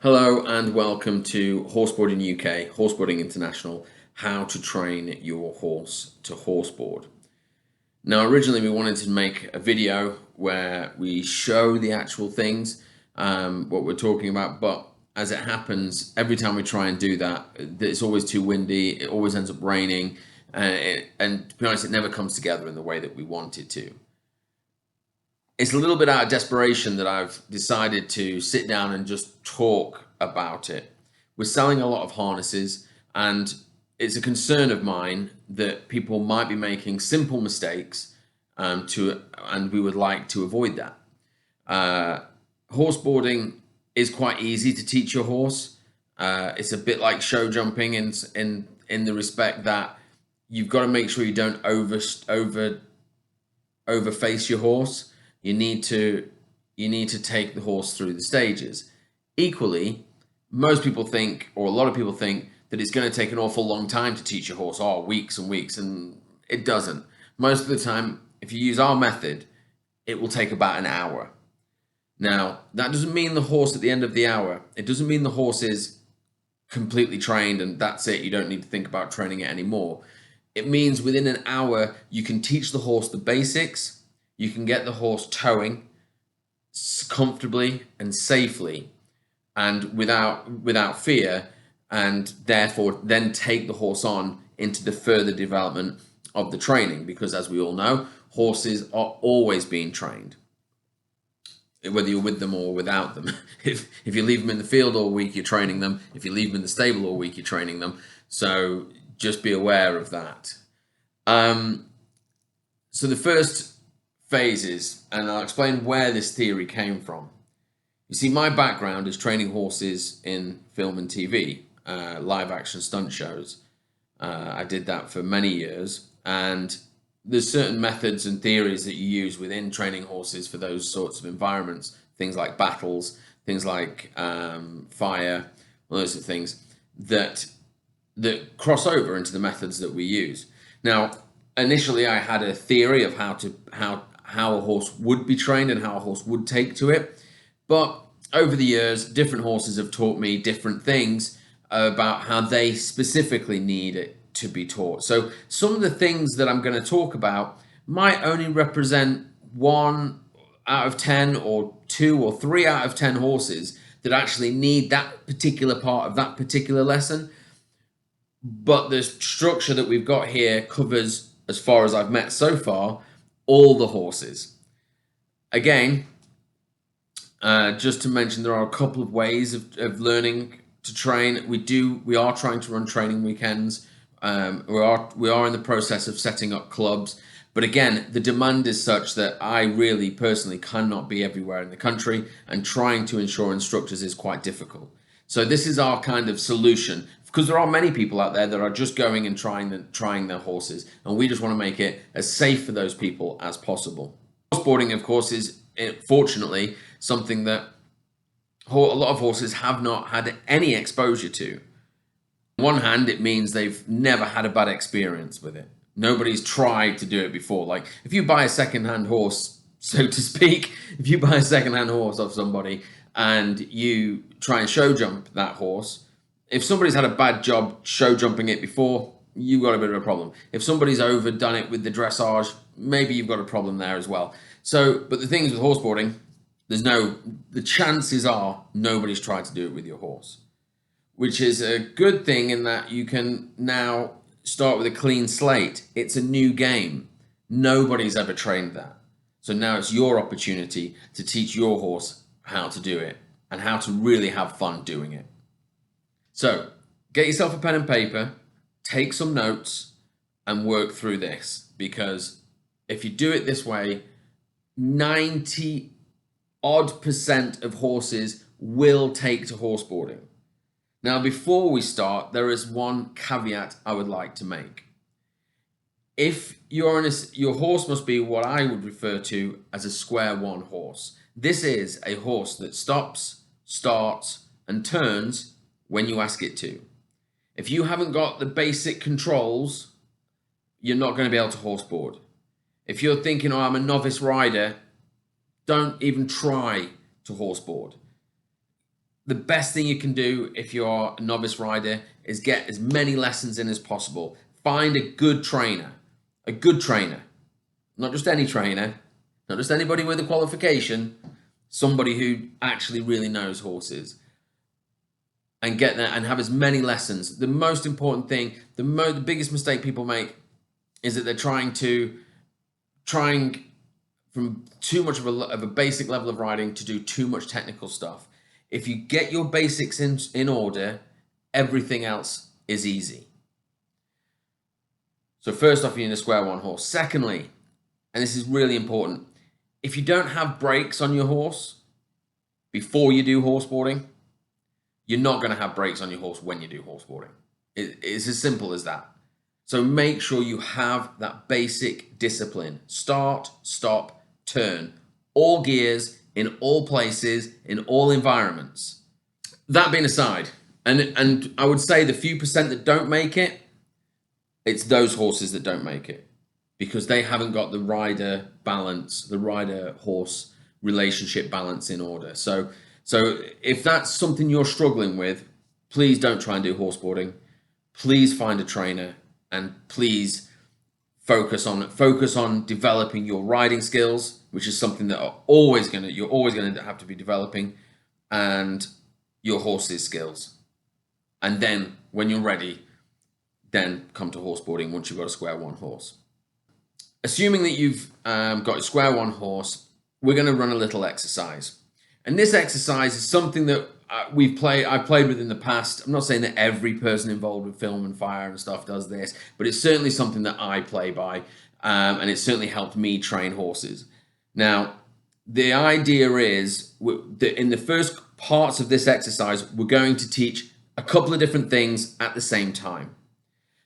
Hello and welcome to Horseboarding UK, Horseboarding International, how to train your horse to horseboard. Now originally we wanted to make a video where we show the actual things, what we're talking about, but as it happens, every time we try and do that, it's always too windy, it always ends up raining, and to be honest, it never comes together in the way that we want it to. It's a little bit out of desperation that I've decided to sit down and just talk about it. We're selling a lot of harnesses, and it's a concern of mine that people might be making simple mistakes, and we would like to avoid that. Horseboarding is quite easy to teach your horse. It's a bit like show jumping in the respect that you've got to make sure you don't overface your horse. You need to take the horse through the stages. Equally, most people think, or a lot of people think, that it's going to take an awful long time to teach a horse, weeks and weeks, and it doesn't. Most of the time, if you use our method, it will take about an hour. Now, that doesn't mean the horse at the end of the hour, it doesn't mean the horse is completely trained and that's it, you don't need to think about training it anymore. It means within an hour, you can teach the horse the basics. You can get the horse towing comfortably and safely and without fear, and therefore then take the horse on into the further development of the training, because as we all know, horses are always being trained, whether you're with them or without them. If you leave them in the field all week, you're training them. If you leave them in the stable all week, you're training them. So just be aware of that. So the first phases, and I'll explain where this theory came from. You see, my background is training horses in film and TV, live action stunt shows. I did that for many years, and there's certain methods and theories that you use within training horses for those sorts of environments, things like battles, things like fire, all those sort of things that cross over into the methods that we use. Now, initially I had a theory of how a horse would be trained and how a horse would take to it. But over the years, different horses have taught me different things about how they specifically need it to be taught. So some of the things that I'm going to talk about might only represent 1 out of 10 or 2 or 3 out of 10 horses that actually need that particular part of that particular lesson. But the structure that we've got here covers, as far as I've met so far, all the horses. Again, just to mention, there are a couple of ways of learning to train. We are trying to run training weekends. We are in the process of setting up clubs. But again, the demand is such that I really personally cannot be everywhere in the country, and trying to ensure instructors is quite difficult. So this is our kind of solution, because there are many people out there that are just going and trying their horses, and we just want to make it as safe for those people as possible. Horseboarding, of course, is fortunately something that a lot of horses have not had any exposure to. On one hand, it means they've never had a bad experience with it. Nobody's tried to do it before. Like, if you buy a second-hand horse, so to speak, if you buy a second-hand horse off somebody and you try and show jump that horse, if somebody's had a bad job show jumping it before, you've got a bit of a problem. If somebody's overdone it with the dressage, maybe you've got a problem there as well. So, but the thing is with horseboarding, the chances are nobody's tried to do it with your horse, which is a good thing in that you can now start with a clean slate. It's a new game. Nobody's ever trained that. So now it's your opportunity to teach your horse how to do it and how to really have fun doing it. So get yourself a pen and paper, take some notes, and work through this, because if you do it this way, 90% of horses will take to horseboarding. Now, before we start, there is one caveat I would like to make. If your horse must be what I would refer to as a square one horse. This is a horse that stops, starts, and turns when you ask it to. If you haven't got the basic controls, you're not going to be able to horseboard. If you're thinking, oh, I'm a novice rider, don't even try to horseboard. The best thing you can do if you're a novice rider is get as many lessons in as possible. Find a good trainer, not just any trainer, not just anybody with a qualification, somebody who actually really knows horses, and get there and have as many lessons. The most important thing, the biggest mistake people make is that they're trying from too much of a basic level of riding to do too much technical stuff. If you get your basics in order, everything else is easy. So first off, you need a square one horse. Secondly, and this is really important, if you don't have brakes on your horse before you do horseboarding, you're not going to have brakes on your horse when you do horseboarding. It's as simple as that. So make sure you have that basic discipline. Start, stop, turn. All gears, in all places, in all environments. That being aside, and I would say the few percent that don't make it, it's those horses that don't make it because they haven't got the rider balance, the rider-horse relationship balance in order. So if that's something you're struggling with, please don't try and do horseboarding. Please find a trainer and please focus on developing your riding skills, which is something that you're always going to have to be developing, and your horse's skills. And then when you're ready, then come to horseboarding once you've got a square one horse. Assuming that you've got a square one horse, we're going to run a little exercise. And this exercise is something that I've played with in the past. I'm not saying that every person involved with film and fire and stuff does this, but it's certainly something that I play by, and it's certainly helped me train horses. Now, the idea is that in the first parts of this exercise, we're going to teach a couple of different things at the same time.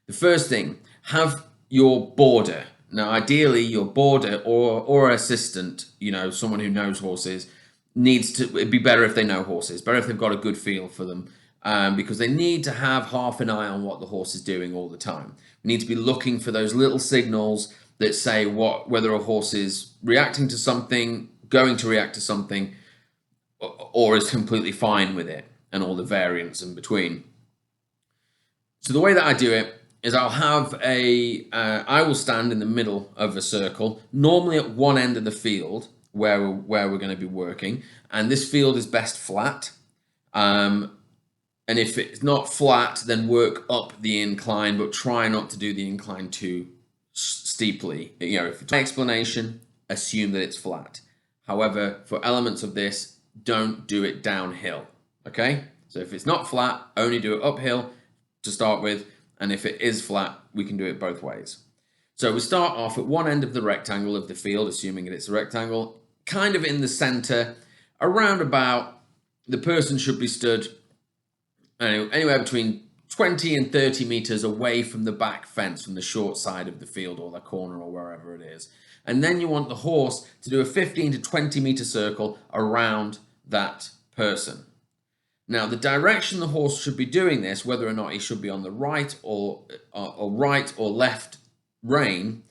The first thing, have your boarder. Now, ideally, your boarder or assistant, someone who knows horses, it'd be better if they know horses, better if they've got a good feel for them, because they need to have half an eye on what the horse is doing all the time. We need to be looking for those little signals that say whether a horse is reacting to something, going to react to something, or is completely fine with it, and all the variants in between. So the way that I do it is I will stand in the middle of a circle, normally at one end of the field, where we're going to be working, and this field is best flat, and if it's not flat, then work up the incline, but try not to do the incline too steeply. If it's an explanation, assume that it's flat. However, for elements of this, don't do it downhill. Okay, so if it's not flat, only do it uphill to start with, and if it is flat, we can do it both ways. So we start off at one end of the rectangle of the field, assuming that it's a rectangle, kind of in the center, around about, the person should be stood anywhere between 20 and 30 meters away from the back fence, from the short side of the field or the corner or wherever it is. And then you want the horse to do a 15 to 20 meter circle around that person. Now, the direction the horse should be doing this, whether or not he should be on the right or right or left rein,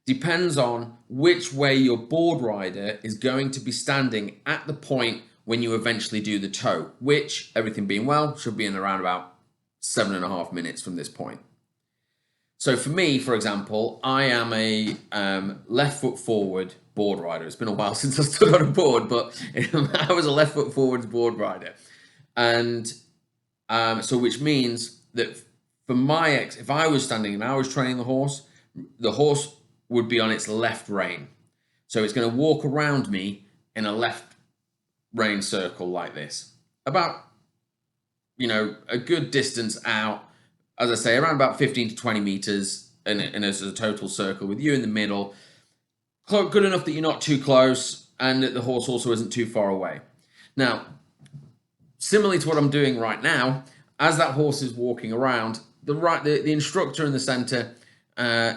depends on which way your board rider is going to be standing at the point when you eventually do the toe, which, everything being well, should be in around about 7.5 minutes from this point. So for me, for example, I am a left foot forward board rider. It's been a while since I stood on a board, but I was a left foot forwards board rider. And so which means that for if I was standing and I was training the horse would be on its left rein. So it's going to walk around me in a left rein circle like this. About, a good distance out, as I say, around about 15 to 20 meters in a total circle with you in the middle. Good enough that you're not too close and that the horse also isn't too far away. Now, similarly to what I'm doing right now, as that horse is walking around, the instructor in the center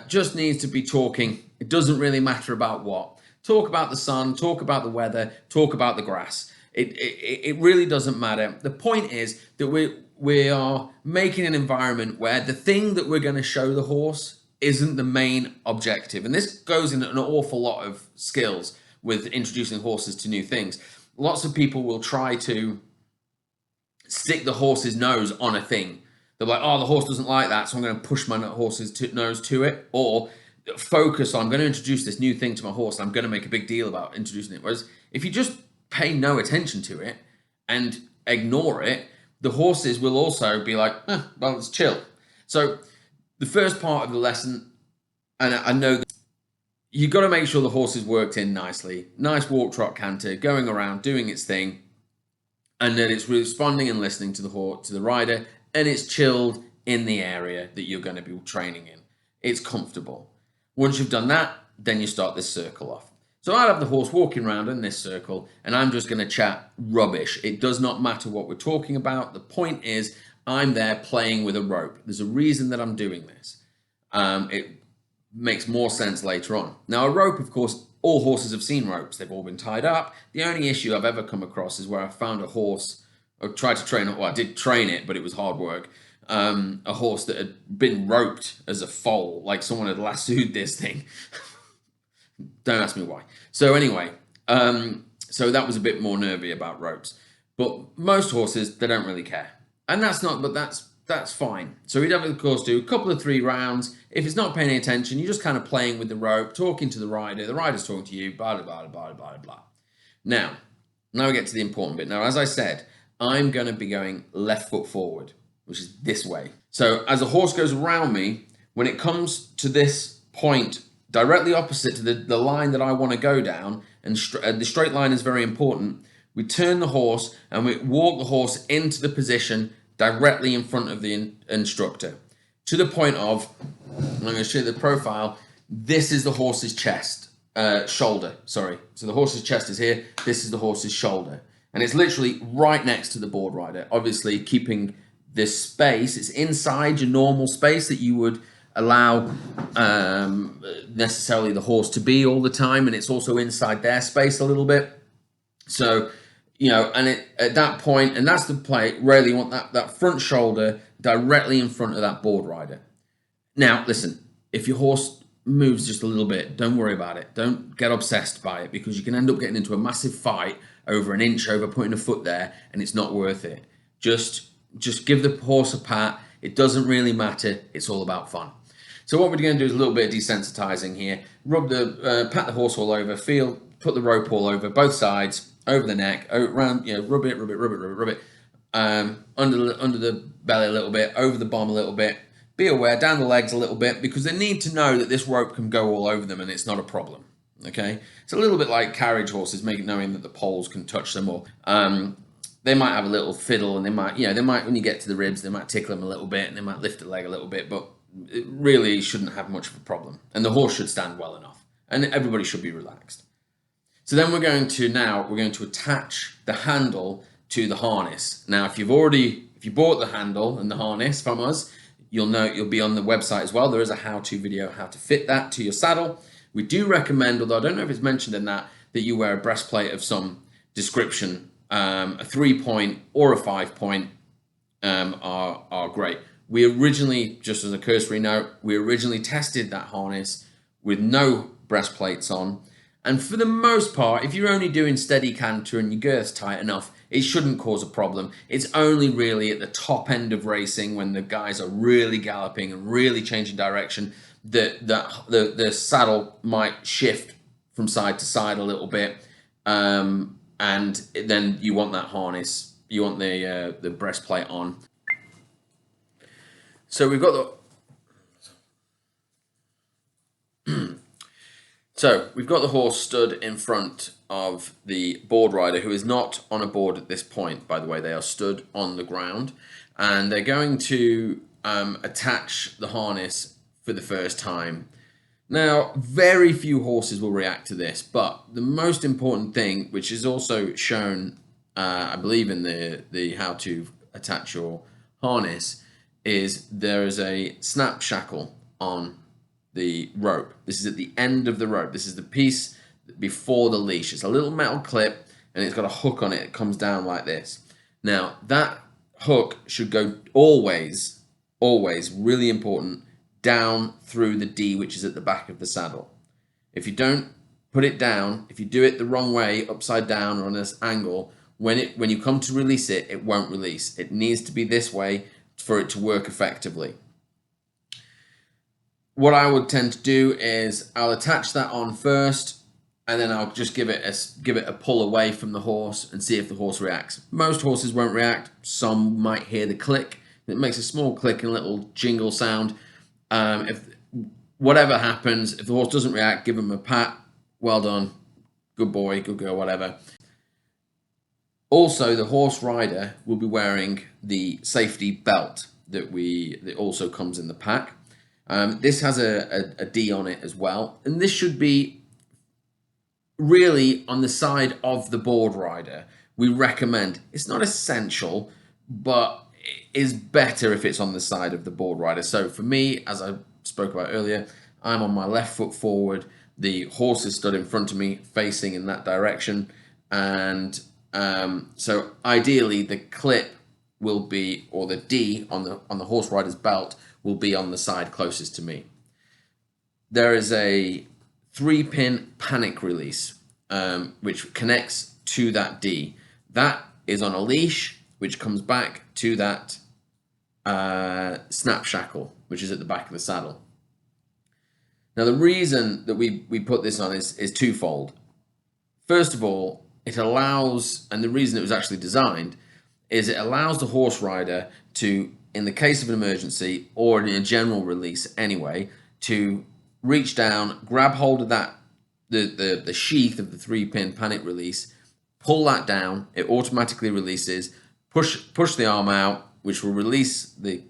just needs to be talking. It doesn't really matter about what. Talk about the sun, talk about the weather, talk about the grass. It really doesn't matter. The point is that we are making an environment where the thing that we're going to show the horse isn't the main objective. And this goes in an awful lot of skills with introducing horses to new things. Lots of people will try to stick the horse's nose on a thing. They're like, oh, the horse doesn't like that, so I'm going to push my horse's nose to it. Or focus on, I'm going to introduce this new thing to my horse, and I'm going to make a big deal about introducing it. Whereas if you just pay no attention to it and ignore it, the horses will also be like, well, it's chill. So the first part of the lesson, and I know that you've got to make sure the horse is worked in nicely. Nice walk, trot, canter, going around, doing its thing, and that it's responding and listening to the horse, to the rider, and it's chilled in the area that you're going to be training in. It's comfortable. Once you've done that, then you start this circle off. So I'll have the horse walking around in this circle, and I'm just going to chat rubbish. It does not matter what we're talking about. The point is, I'm there playing with a rope. There's a reason that I'm doing this. It makes more sense later on. Now, a rope, of course, all horses have seen ropes. They've all been tied up. The only issue I've ever come across is where I found a horse, or tried to train it. Well, I did train it, but it was hard work. A horse that had been roped as a foal, like someone had lassoed this thing. Don't ask me why. So anyway, so that was a bit more nervy about ropes. But most horses, they don't really care. And that's fine. So we'd have, of course, do a couple of 3 rounds. If it's not paying attention, you're just kind of playing with the rope, talking to the rider's talking to you, blah, blah, blah, blah, blah, blah. Now we get to the important bit. Now, as I said, I'm going to be going left foot forward, which is this way. So as the horse goes around me, when it comes to this point directly opposite to the line that I want to go down, and the straight line is very important, we turn the horse and we walk the horse into the position directly in front of the instructor, to the point of, I'm going to show you the profile, this is the horse's shoulder, sorry. So the horse's chest is here, this is the horse's shoulder. And it's literally right next to the board rider, obviously keeping this space, it's inside your normal space that you would allow necessarily the horse to be all the time, and it's also inside their space a little bit. So, and at that point, and that's the play, really you want that front shoulder directly in front of that board rider. Now, listen, if your horse moves just a little bit, don't worry about it. Don't get obsessed by it, because you can end up getting into a massive fight over an inch over putting a foot there, and it's not worth it. Just give the horse a pat. It doesn't really matter. It's all about fun. So what we're going to do is a little bit of desensitizing here. Pat the horse all over, put the rope all over, both sides, over the neck, around, rub it, under the belly a little bit, over the bum a little bit. Be aware, down the legs a little bit, because they need to know that this rope can go all over them and it's not a problem. Okay? It's a little bit like carriage horses, knowing that the poles can touch them, or they might have a little fiddle, and they might, when you get to the ribs, they might tickle them a little bit, and they might lift the leg a little bit, but it really shouldn't have much of a problem. And the horse should stand well enough, and everybody should be relaxed. So then we're going to attach the handle to the harness. Now, if you bought the handle and the harness from us, you'll be on the website as well. There is a how-to video how to fit that to your saddle. We do recommend, although I don't know if it's mentioned in that you wear a breastplate of some description. A 3-point or a 5-point are great. We originally, just as a cursory note, tested that harness with no breastplates on. And for the most part, if you're only doing steady canter and your girth's tight enough, it shouldn't cause a problem. It's only really at the top end of racing, when the guys are really galloping and really changing direction, that the saddle might shift from side to side a little bit. And then you want that harness, you want the breastplate on. So we've got the horse stood in front of the board rider, who is not on a board at this point, by the way. They are stood on the ground, and they're going to attach the harness for the first time. Now, very few horses will react to this, but the most important thing, which is also shown, I believe, in the how to attach your harness, is there is a snap shackle on the rope. This is at the end of the rope. This is the piece before the leash. It's a little metal clip, and it's got a hook on it. It comes down like this. Now, that hook should go always, really important, down through the D, which is at the back of the saddle. If you don't put it down, if you do it the wrong way, upside down or on this angle, when you come to release it, it won't release. It needs to be this way for it to work effectively. What I would tend to do is I'll attach that on first, and then I'll just give it a pull away from the horse and see if the horse reacts. Most horses won't react. Some might hear the click. It makes a small click and a little jingle sound. If whatever happens, if the horse doesn't react, give him a pat. Well done, good boy, good girl, whatever. Also, the horse rider will be wearing the safety belt that also comes in the pack. This has a D on it as well, and this should be really on the side of the board rider. We recommend, it's not essential, but it is better if it's on the side of the board rider. So for me, as I spoke about earlier, I'm on my left foot forward, the horse is stood in front of me facing in that direction, and so ideally the clip will be, or the D on the horse rider's belt will be on the side closest to me. There is a 3-pin panic release which connects to that D. That is on a leash which comes back to that snap shackle, which is at the back of the saddle. Now the reason that we put this on is twofold. First of all, it allows, and the reason it was actually designed, is it allows the horse rider to, in the case of an emergency or in a general release anyway, to reach down, grab hold of that, the sheath of the 3-pin panic release, pull that down, it automatically releases, push the arm out, which will release the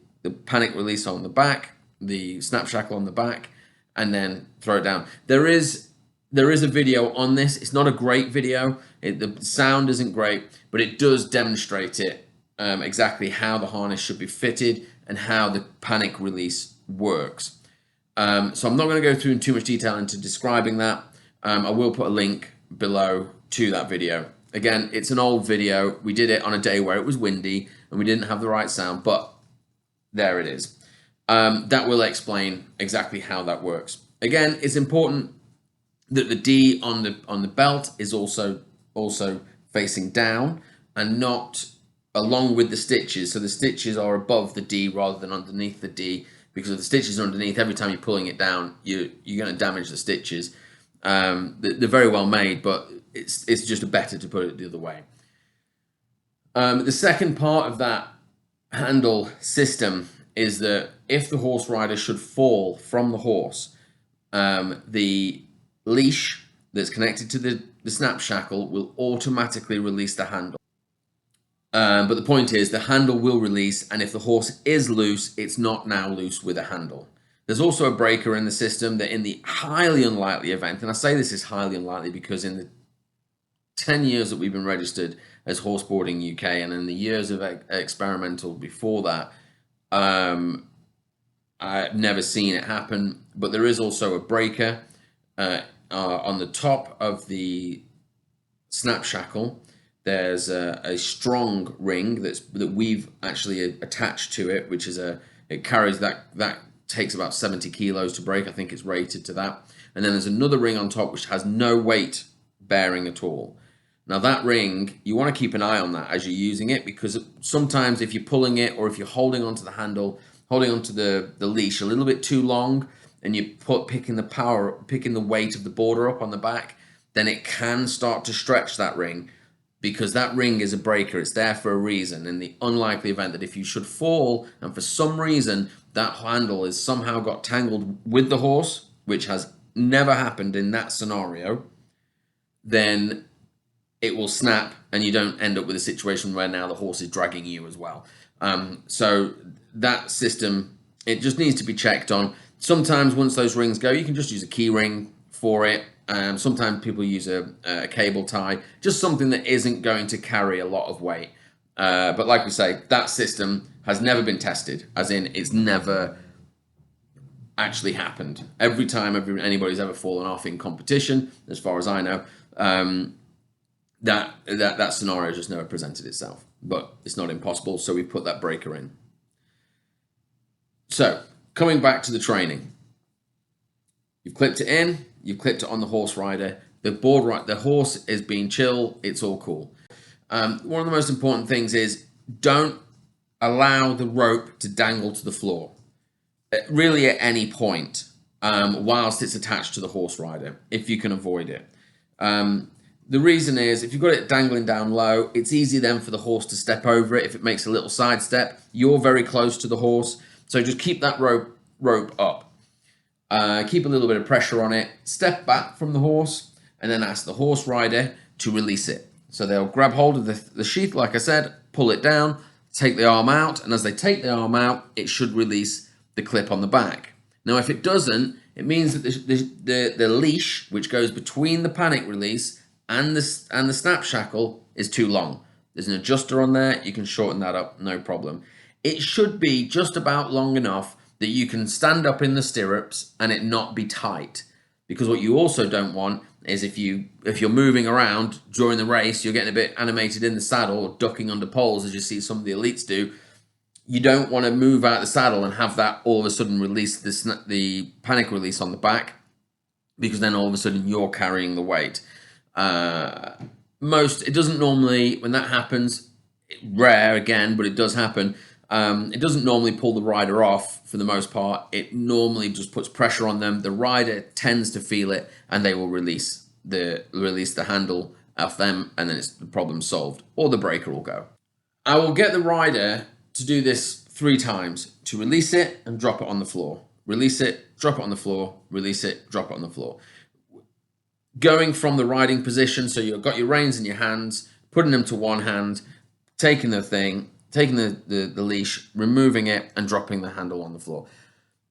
panic release on the back, the snap shackle on the back, and then throw it down. There is a video on this. It's not a great video. The sound isn't great, but it does demonstrate it, exactly how the harness should be fitted and how the panic release works. So I'm not going to go through in too much detail into describing that. I will put a link below to that video. Again, it's an old video. We did it on a day where it was windy and we didn't have the right sound, but there it is. That will explain exactly how that works. Again, it's important that the D on the belt is also facing down and not along with the stitches. So the stitches are above the D rather than underneath the D, because if the stitches are underneath, every time you're pulling it down, you're going to damage the stitches. They're very well made, but it's just better to put it the other way. The second part of that handle system is that if the horse rider should fall from the horse, the leash that's connected to the snap shackle will automatically release the handle. But the point is, the handle will release, and if the horse is loose, it's not now loose with a handle. There's also a breaker in the system that, in the highly unlikely event, and I say this is highly unlikely because in the 10 years that we've been registered as Horseboarding UK, and in the years of experimental before that, I've never seen it happen. But there is also a breaker on the top of the snap shackle. There's a strong ring that we've actually attached to it, which is it carries that takes about 70 kilos to break. I think it's rated to that. And then there's another ring on top which has no weight bearing at all. Now that ring, you want to keep an eye on that as you're using it, because sometimes if you're pulling it or if you're holding onto the handle, holding onto the leash a little bit too long, and you picking the weight of the border up on the back, then it can start to stretch that ring, because that ring is a breaker. It's there for a reason. In the unlikely event that if you should fall and for some reason that handle is somehow got tangled with the horse, which has never happened in that scenario, then it will snap and you don't end up with a situation where now the horse is dragging you as well. So that system, it just needs to be checked on. Sometimes once those rings go, you can just use a key ring for it. Sometimes people use a cable tie, just something that isn't going to carry a lot of weight. But like we say, that system has never been tested, as in it's never actually happened. Every time anybody's ever fallen off in competition, as far as I know, that scenario just never presented itself. But it's not impossible, so we put that breaker in. So, a coming back to the training. You've clipped it in, you've clipped it on the horse rider. The horse is being chill, it's all cool. One of the most important things is don't allow the rope to dangle to the floor, really at any point, whilst it's attached to the horse rider, if you can avoid it. The reason is, if you've got it dangling down low, it's easy then for the horse to step over it. If it makes a little side step, you're very close to the horse. So just keep that rope up. Keep a little bit of pressure on it. Step back from the horse and then ask the horse rider to release it. So they'll grab hold of the sheath, like I said, pull it down, take the arm out. And as they take the arm out, it should release the clip on the back. Now, if it doesn't, it means that the leash, which goes between the panic release and the snap shackle, is too long. There's an adjuster on there. You can shorten that up, no problem. It should be just about long enough that you can stand up in the stirrups and it not be tight. Because what you also don't want is if you're moving around during the race, you're getting a bit animated in the saddle or ducking under poles, as you see some of the elites do. You don't want to move out the saddle and have that all of a sudden release the panic release on the back, because then all of a sudden you're carrying the weight. It doesn't normally, when that happens, rare again, but it does happen. It doesn't normally pull the rider off for the most part. It normally just puts pressure on them. The rider tends to feel it, and they will release the handle off them, and then the problem solved, or the breaker will go. I will get the rider to do this 3 times, to release it and drop it on the floor. Release it, drop it on the floor, release it, drop it on the floor. Going from the riding position, so you've got your reins in your hands, putting them to one hand, taking the leash, removing it, and dropping the handle on the floor.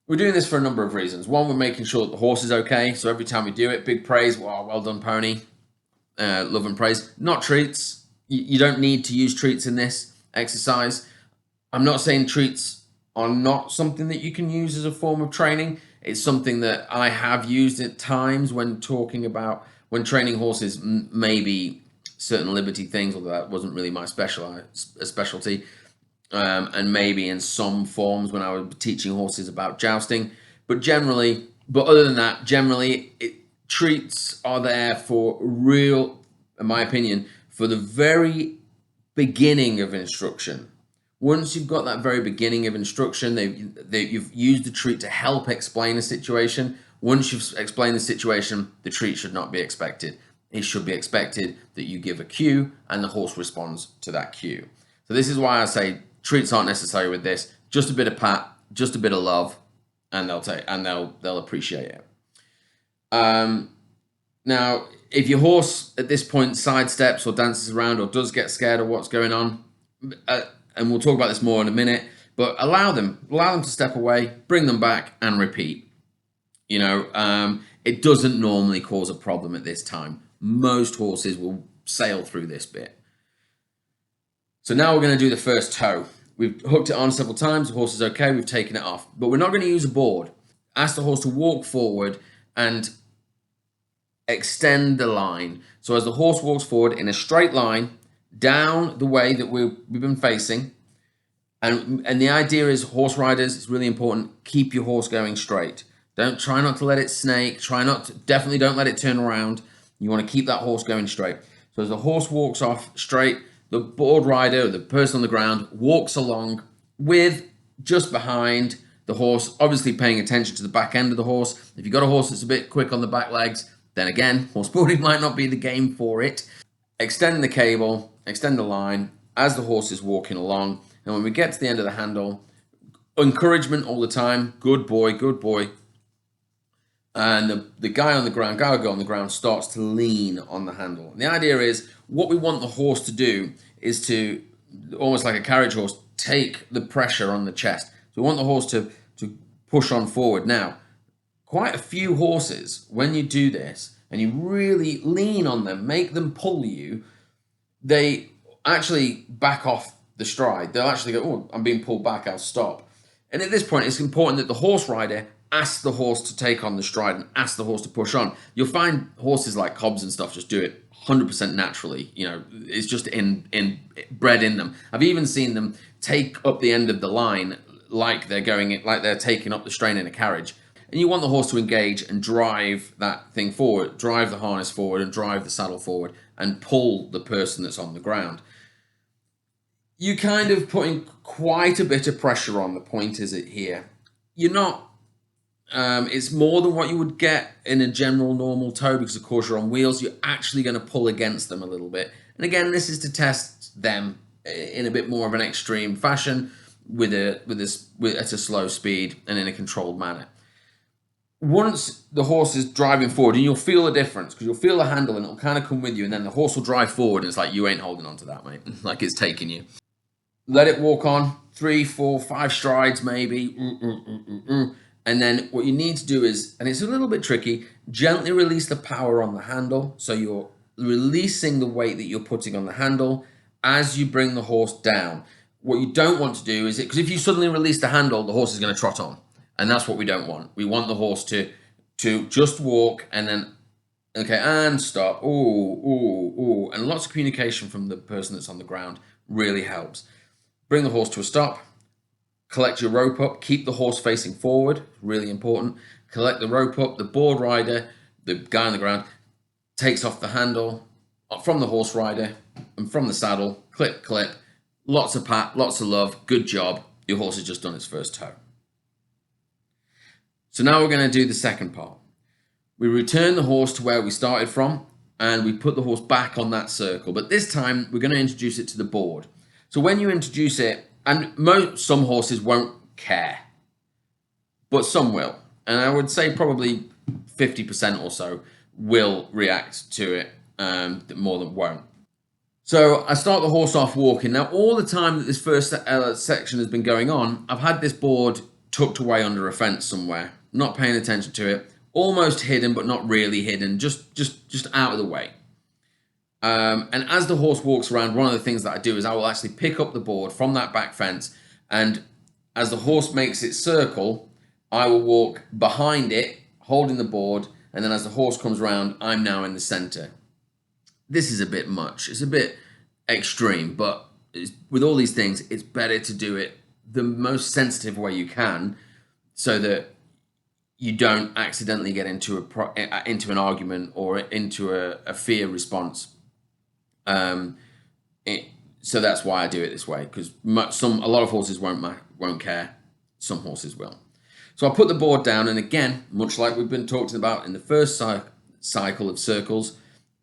We're doing this for a number of reasons. One, we're making sure that the horse is okay. So every time we do it, big praise, wow, well done, pony. Love and praise. Not treats. You don't need to use treats in this exercise. I'm not saying treats are not something that you can use as a form of training. It's something that I have used at times when training horses, maybe certain liberty things, although that wasn't really my specialty. And maybe in some forms when I was teaching horses about jousting. But other than that, generally, treats are there for real, in my opinion, for the very beginning of instruction. Once you've got that very beginning of instruction, you've used the treat to help explain a situation. Once you've explained the situation, the treat should not be expected. It should be expected that you give a cue and the horse responds to that cue. So this is why I say treats aren't necessary with this. Just a bit of pat, just a bit of love, and they'll appreciate it. Now, if your horse at this point sidesteps or dances around or does get scared of what's going on, and we'll talk about this more in a minute, but allow them to step away, bring them back, and repeat. It doesn't normally cause a problem at this time. Most horses will sail through this bit. So now we're going to do the first toe. We've hooked it on several times. The horse is okay. We've taken it off. But we're not going to use a board. Ask the horse to walk forward and extend the line. So as the horse walks forward in a straight line, down the way that we've been facing, and the idea is, horse riders, it's really important, keep your horse going straight. Try not to let it snake. Definitely don't let it turn around. You want to keep that horse going straight. So as the horse walks off straight, the board rider, the person on the ground, walks along with just behind the horse, obviously paying attention to the back end of the horse. If you've got a horse that's a bit quick on the back legs, then again, horseboarding might not be the game for it. Extend the cable, extend the line as the horse is walking along. And when we get to the end of the handle, encouragement all the time. Good boy, good boy. And the guy or girl on the ground starts to lean on the handle. And the idea is, what we want the horse to do is to, almost like a carriage horse, take the pressure on the chest. So we want the horse to push on forward. Now, quite a few horses, when you do this and you really lean on them, make them pull you, they actually back off the stride. They'll actually go, oh, I'm being pulled back, I'll stop. And at this point, it's important that the horse rider asks the horse to take on the stride and ask the horse to push on. You'll find horses like cobs and stuff just do it 100% naturally. It's just bred in them. I've even seen them take up the end of the line, like they're taking up the strain in a carriage. And you want the horse to engage and drive that thing forward, drive the harness forward and drive the saddle forward and pull the person that's on the ground. You kind of putting quite a bit of pressure on the point, is it here? You're not, it's more than what you would get in a general normal tow because of course you're on wheels. You're actually going to pull against them a little bit. And again, this is to test them in a bit more of an extreme fashion at a slow speed and in a controlled manner. Once the horse is driving forward, and you'll feel the difference because you'll feel the handle and it'll kind of come with you, and then the horse will drive forward and it's like you ain't holding on to that, mate. Like it's taking you. Let it walk on 3, 4, 5 strides maybe. And then what you need to do is, and it's a little bit tricky, gently release the power on the handle. So you're releasing the weight that you're putting on the handle as you bring the horse down. What you don't want to do is, because if you suddenly release the handle, the horse is going to trot on. And that's what we don't want. We want the horse to just walk and then, okay, and stop. Ooh. And lots of communication from the person that's on the ground really helps. Bring the horse to a stop. Collect your rope up. Keep the horse facing forward. Really important. Collect the rope up. The board rider, the guy on the ground, takes off the handle from the horse rider and from the saddle. Clip, clip. Lots of pat, lots of love. Good job. Your horse has just done its first tow. So now we're going to do the second part. We return the horse to where we started from and we put the horse back on that circle. But this time we're going to introduce it to the board. So when you introduce it, and some horses won't care, but some will. And I would say probably 50% or so will react to it more than won't. So I start the horse off walking. Now all the time that this first section has been going on, I've had this board tucked away under a fence somewhere, not paying attention to it, almost hidden but not really hidden, just out of the way. And as the horse walks around, one of the things that I do is I will actually pick up the board from that back fence, and as the horse makes its circle, I will walk behind it, holding the board, and then as the horse comes around, I'm now in the center. This is a bit much. It's a bit extreme, but with all these things, it's better to do it the most sensitive way you can so that you don't accidentally get into an argument or into a fear response. So that's why I do it this way, because a lot of horses won't care. Some horses will. So I put the board down, and again, much like we've been talking about in the first cycle of circles,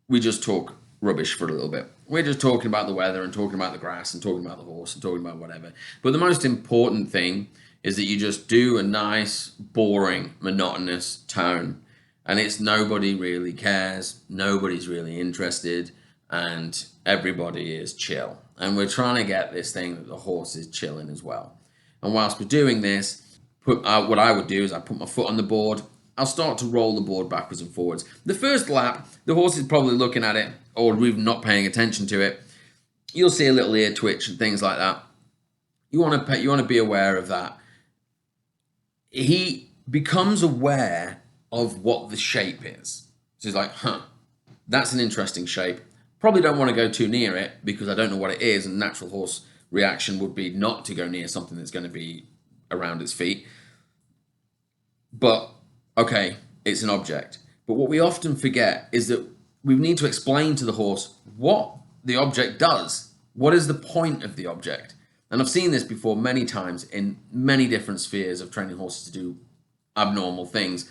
we just talk rubbish for a little bit. We're just talking about the weather and talking about the grass and talking about the horse and talking about whatever. But the most important thing is that you just do a nice, boring, monotonous tone. And it's nobody really cares, nobody's really interested, and everybody is chill. And we're trying to get this thing that the horse is chilling as well. And whilst we're doing this, what I would do is I put my foot on the board. I'll start to roll the board backwards and forwards. The first lap, the horse is probably looking at it or even not paying attention to it. You'll see a little ear twitch and things like that. You want to be aware of that. He becomes aware of what the shape is. So he's like, that's an interesting shape. Probably don't want to go too near it because I don't know what it is, and natural horse reaction would be not to go near something that's going to be around its feet. But okay, it's an object. But what we often forget is that we need to explain to the horse what the object does. What is the point of the object? And I've seen this before many times in many different spheres of training horses to do abnormal things,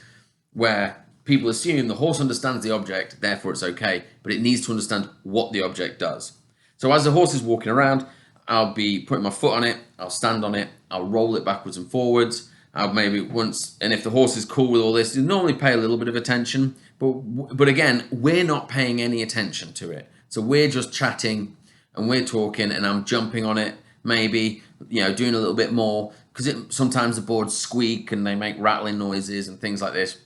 where people assume the horse understands the object, therefore it's okay, but it needs to understand what the object does. So as the horse is walking around, I'll be putting my foot on it, I'll stand on it, I'll roll it backwards and forwards. And if the horse is cool with all this, you normally pay a little bit of attention, but again, we're not paying any attention to it. So we're just chatting and we're talking, and I'm jumping on it, maybe, doing a little bit more, because sometimes the boards squeak and they make rattling noises and things like this.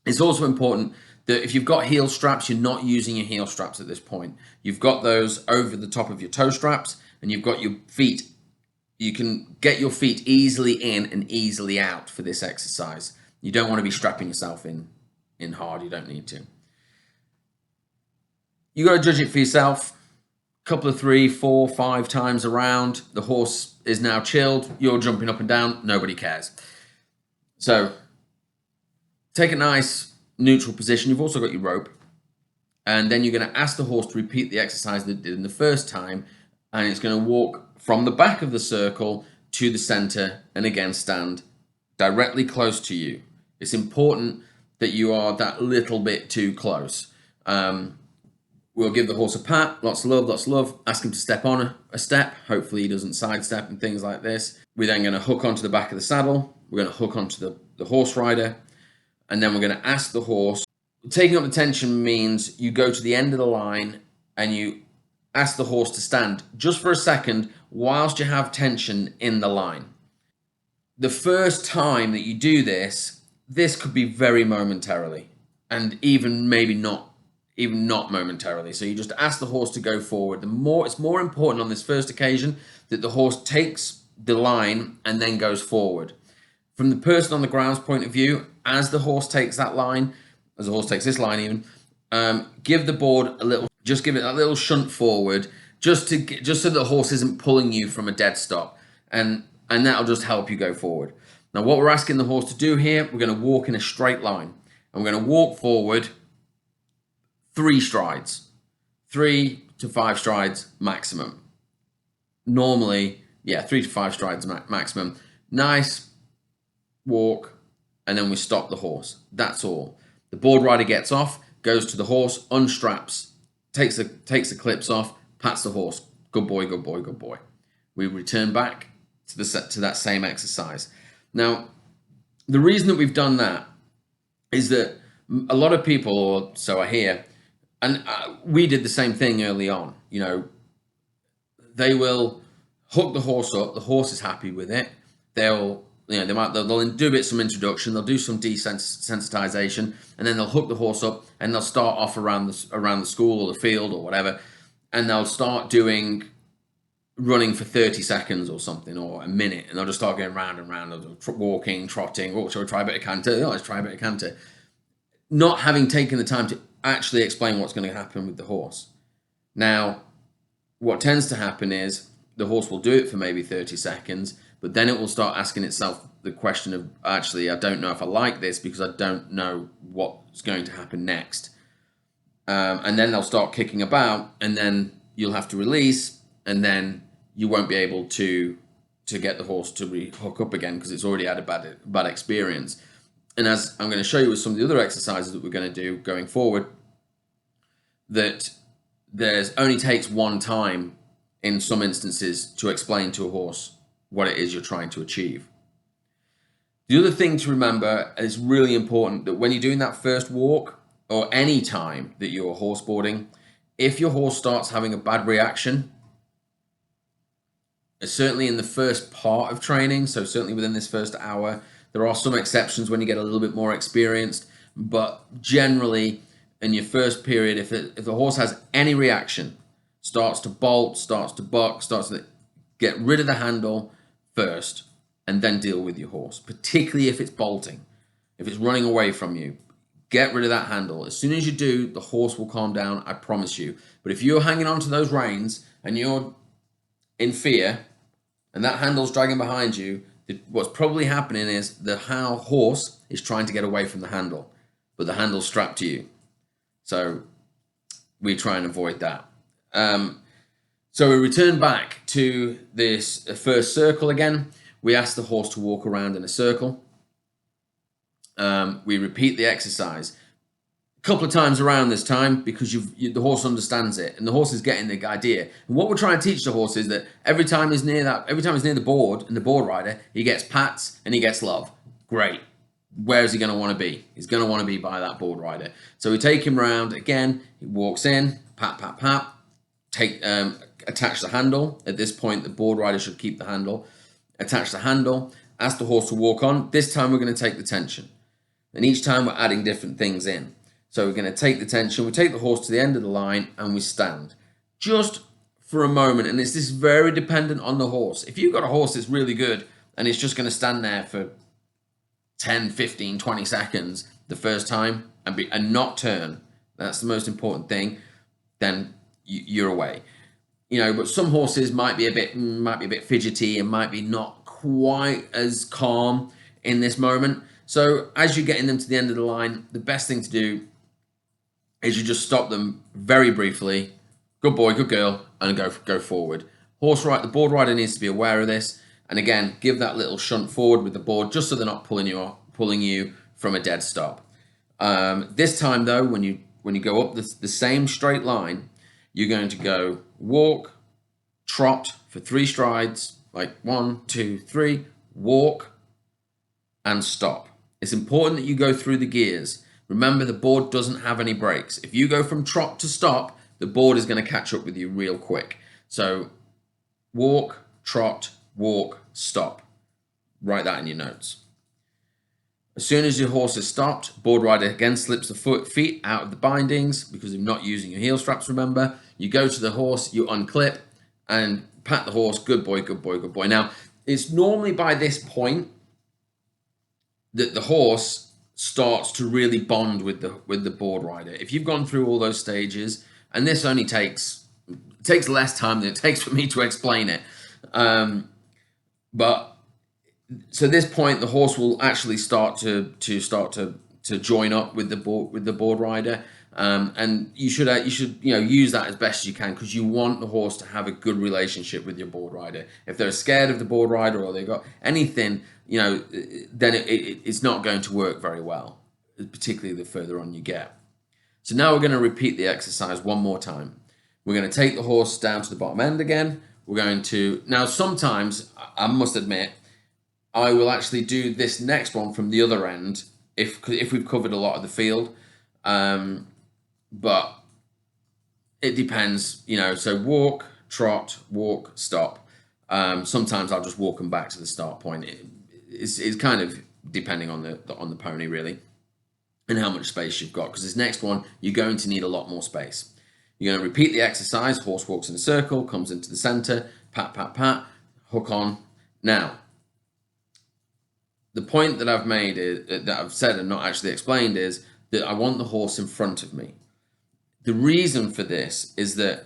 It's also important that if you've got heel straps, you're not using your heel straps at this point. You've got those over the top of your toe straps, and you've got your feet. You can get your feet easily in and easily out for this exercise. You don't want to be strapping yourself in hard. You don't need to. You got to judge it for yourself. Couple of 3, 4, 5 times around, the horse is now chilled, you're jumping up and down, nobody cares. So take a nice neutral position. You've also got your rope, and then you're going to ask the horse to repeat the exercise that it did in the first time, and it's going to walk from the back of the circle to the center and again stand directly close to you. It's important that you are that little bit too close. We'll give the horse a pat, lots of love, ask him to step on a step. Hopefully he doesn't sidestep and things like this. We're then going to hook onto the back of the saddle. We're going to hook onto the horse rider. And then we're going to ask the horse. Taking up the tension means you go to the end of the line and you ask the horse to stand just for a second whilst you have tension in the line. The first time that you do this could be very momentarily, and even maybe not momentarily. So you just ask the horse to go forward. It's more important on this first occasion that the horse takes the line and then goes forward. From the person on the ground's point of view, as the horse takes that line, as the horse takes this line even, give the board just give it a little shunt forward, just so the horse isn't pulling you from a dead stop, and that'll just help you go forward. Now, what we're asking the horse to do here, we're going to walk in a straight line, and we're going to walk forward 3 strides, 3 to 5 strides maximum. Normally, 3 to 5 strides maximum. Nice walk, and then we stop the horse. That's all. The board rider gets off, goes to the horse, unstraps, takes the clips off, pats the horse. Good boy, good boy, good boy. We return back to that same exercise. Now, the reason that we've done that is that a lot of people, or so I hear, and we did the same thing early on. You know, they will hook the horse up. The horse is happy with it. They'll do a bit some introduction. They'll do some desensitization, and then they'll hook the horse up, and they'll start off around the school or the field or whatever, and they'll start running for 30 seconds or something, or a minute, and they'll just start going round and round, walking, trotting. Oh, shall we try a bit of canter? Oh, let's try a bit of canter. Not having taken the time to actually explain what's going to happen with the horse. Now, what tends to happen is the horse will do it for maybe 30 seconds, but then it will start asking itself the question of, actually, I don't know if I like this because I don't know what's going to happen next. And then they'll start kicking about, and then you'll have to release, and then you won't be able to get the horse to hook up again because it's already had a bad experience. And as I'm going to show you with some of the other exercises that we're going to do going forward, that there's only takes one time in some instances to explain to a horse what it is you're trying to achieve. The other thing to remember is really important, that when you're doing that first walk, or any time that you're horseboarding, if your horse starts having a bad reaction, certainly in the first part of training, so certainly within this first hour, there are some exceptions when you get a little bit more experienced, but generally in your first period, if the horse has any reaction, starts to bolt, starts to buck, starts to get rid of the handle first, and then deal with your horse, particularly if it's bolting, if it's running away from you. Get rid of that handle. As soon as you do, the horse will calm down, I promise you. But if you're hanging on to those reins and you're in fear and that handle's dragging behind you, what's probably happening is the horse is trying to get away from the handle, but the handle's strapped to you. So we try and avoid that. So we return back to this first circle again. We ask the horse to walk around in a circle. We repeat the exercise a couple of times around this time because the horse understands it and the horse is getting the idea. And what we're trying to teach the horse is that every time he's near the board and the board rider, he gets pats and he gets love. Great. Where is he going to want to be? He's going to want to be by that board rider. So we take him round again. He walks in, pat, pat, pat. Attach the handle. At this point, the board rider should keep the handle. Attach the handle. Ask the horse to walk on. This time we're going to take the tension. And each time we're adding different things in. So we're going to take the tension, we take the horse to the end of the line, and we stand. Just for a moment, and this is very dependent on the horse. If you've got a horse that's really good, and it's just going to stand there for 10, 15, 20 seconds the first time, and not turn, that's the most important thing, then you're away. but some horses might be a bit fidgety and might be not quite as calm in this moment. So as you're getting them to the end of the line, the best thing to do is you just stop them very briefly. Good boy, good girl, and go forward. The board rider needs to be aware of this, and again, give that little shunt forward with the board, just so they're not pulling you from a dead stop. This time though, when you go up the same straight line, you're going to go walk, trot for 3 strides, like 1, 2, 3, walk, and stop. It's important that you go through the gears. Remember, the board doesn't have any brakes. If you go from trot to stop, the board is going to catch up with you real quick. So walk, trot, walk, stop. Write that in your notes. As soon as your horse is stopped, board rider again slips the feet out of the bindings because you're not using your heel straps, remember. You go to the horse, you unclip, and pat the horse. Good boy, good boy, good boy. Now, it's normally by this point that the horse starts to really bond with the board rider. If you've gone through all those stages, and this only takes less time than it takes for me to explain it, but so at this point, the horse will actually start to join up with the board rider, and you should use that as best you can, because you want the horse to have a good relationship with your board rider. If they're scared of the board rider or they've got anything, then it's not going to work very well, particularly the further on you get. So now we're going to repeat the exercise one more time. We're going to take the horse down to the bottom end again. We're going to now sometimes, I must admit, I will actually do this next one from the other end if we've covered a lot of the field, but it depends, so walk, trot, walk, stop. Sometimes I'll just walk them back to the start point. It's kind of depending on the pony, really, and how much space you've got, because this next one you're going to need a lot more space. You're going to repeat the exercise. Horse walks in a circle, comes into the center, pat, pat, pat, hook on. Now, the point that I've made that I've said and not actually explained is that I want the horse in front of me. The reason for this is that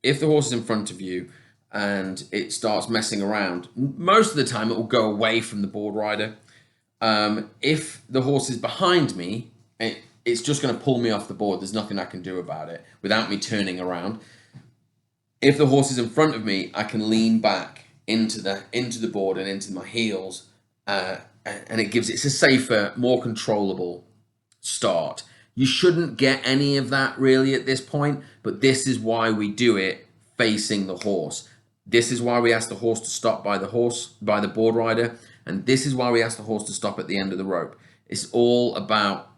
if the horse is in front of you and it starts messing around, most of the time it will go away from the board rider. If the horse is behind me, it's just going to pull me off the board. There's nothing I can do about it without me turning around. If the horse is in front of me, I can lean back into the board and into my heels, and it's a safer, more controllable start. You shouldn't get any of that really at this point, but this is why we do it facing the horse. This is why we ask the horse to stop by the board rider, and this is why we ask the horse to stop at the end of the rope. It's all about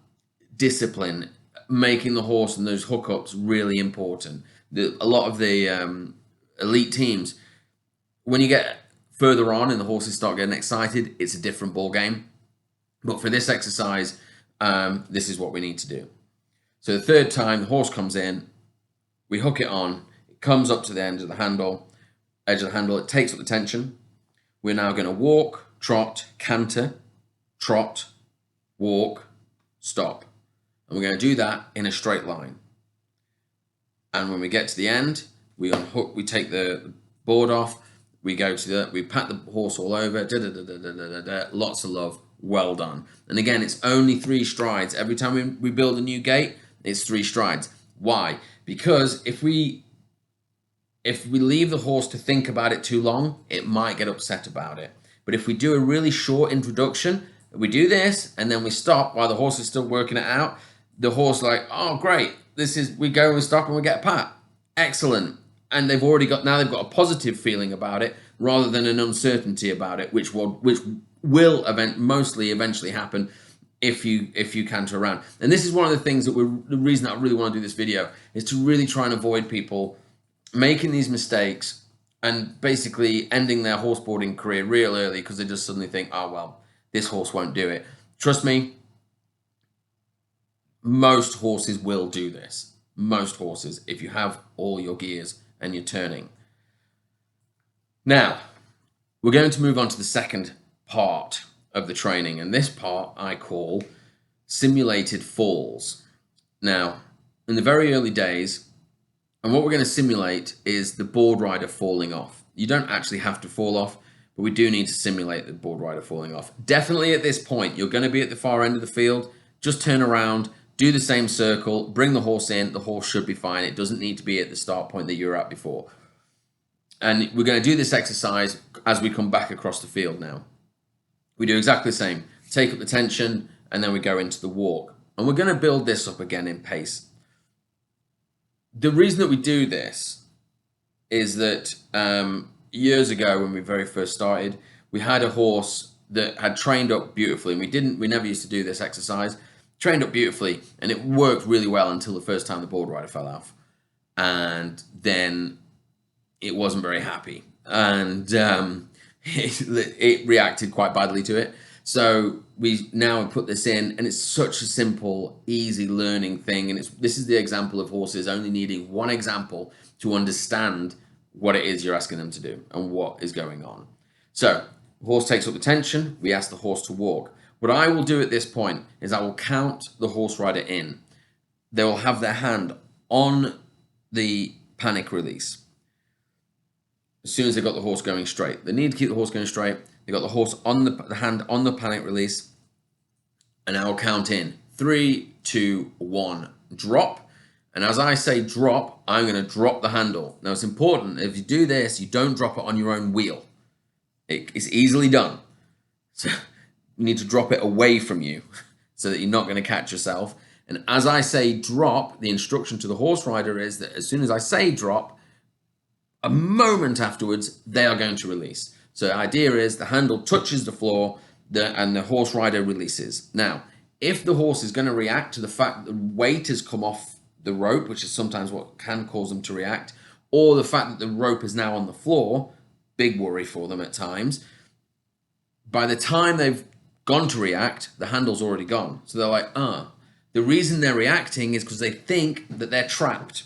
discipline, making the horse and those hookups really important. A lot of the elite teams, when you get further on and the horses start getting excited, it's a different ball game. But for this exercise, this is what we need to do. So the third time, the horse comes in, we hook it on, it comes up to the edge of the handle, it takes up the tension. We're now going to walk, trot, canter, trot, walk, stop. And we're going to do that in a straight line. And when we get to the end, we unhook, we take the board off, we pat the horse all over, lots of love, well done. And again, it's only 3 strides. Every time we build a new gait, it's 3 strides. Why? Because if we leave the horse to think about it too long, it might get upset about it. But if we do a really short introduction, we do this, and then we stop while the horse is still working it out, the horse like, oh, great, we go and stop and we get a pat. Excellent. And they've got a positive feeling about it rather than an uncertainty about it, which will mostly eventually happen if you canter around. And this is one of the things the reason I really want to do this video is to really try and avoid people making these mistakes and basically ending their horseboarding career real early because they just suddenly think, oh, well, this horse won't do it. Trust me, most horses will do this. Most horses, if you have all your gears and you're turning. Now, we're going to move on to the second part of the training, and this part I call simulated falls. Now, in the very early days, And what we're going to simulate is the board rider falling off. You don't actually have to fall off, but we do need to simulate the board rider falling off. Definitely at this point, you're going to be at the far end of the field. Just turn around, do the same circle, bring the horse in. The horse should be fine. It doesn't need to be at the start point that you were at before. And we're going to do this exercise as we come back across the field now. We do exactly the same. Take up the tension, and then we go into the walk. And we're going to build this up again in pace. The reason that we do this is that years ago, when we very first started, we had a horse that had trained up beautifully, and we never used to do this exercise. Trained up beautifully, and it worked really well until the first time the board rider fell off, and then it wasn't very happy, and it reacted quite badly to it. So we now put this in, and it's such a simple, easy learning thing. And this is the example of horses only needing one example to understand what it is you're asking them to do and what is going on. So the horse takes up the tension. We ask the horse to walk. What I will do at this point is I will count the horse rider in. They will have their hand on the panic release. As soon as they've got the horse going straight, they need to keep the horse going straight. They've got the horse on the hand on the panic release, and I'll count in 3, 2, 1, drop. And as I say drop, I'm going to drop the handle. Now it's important, if you do this, you don't drop it on your own wheel. It's easily done. So you need to drop it away from you so that you're not going to catch yourself. And as I say drop, the instruction to the horse rider is that as soon as I say drop, a moment afterwards, they are going to release. So the idea is the handle touches the floor and the horse rider releases. Now, if the horse is going to react to the fact that the weight has come off the rope, which is sometimes what can cause them to react, or the fact that the rope is now on the floor, big worry for them at times, by the time they've gone to react, the handle's already gone. So they're like, the reason they're reacting is because they think that they're trapped.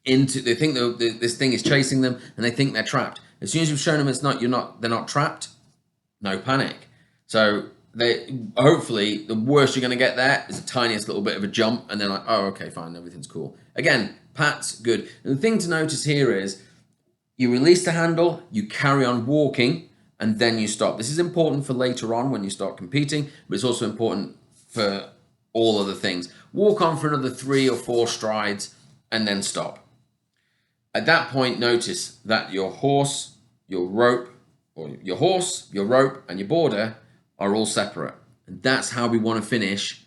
They think this thing is chasing them, and they think they're trapped. As soon as you've shown them they're not trapped, no panic. So hopefully the worst you're going to get there is the tiniest little bit of a jump, and they're like, oh, okay, fine, everything's cool. Again, pats, good. And the thing to notice here is you release the handle, you carry on walking, and then you stop. This is important for later on when you start competing, but it's also important for all other things. Walk on for another 3 or 4 strides, and then stop. At that point, notice that your horse, your rope, and your boarder are all separate. And that's how we want to finish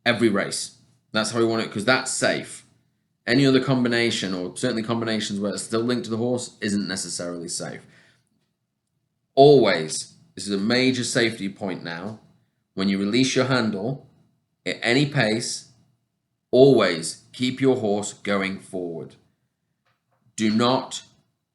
every race. That's how we want it, because that's safe. Any other combination, or certainly combinations where it's still linked to the horse, isn't necessarily safe. Always, this is a major safety point now, when you release your handle at any pace, always keep your horse going forward. Do not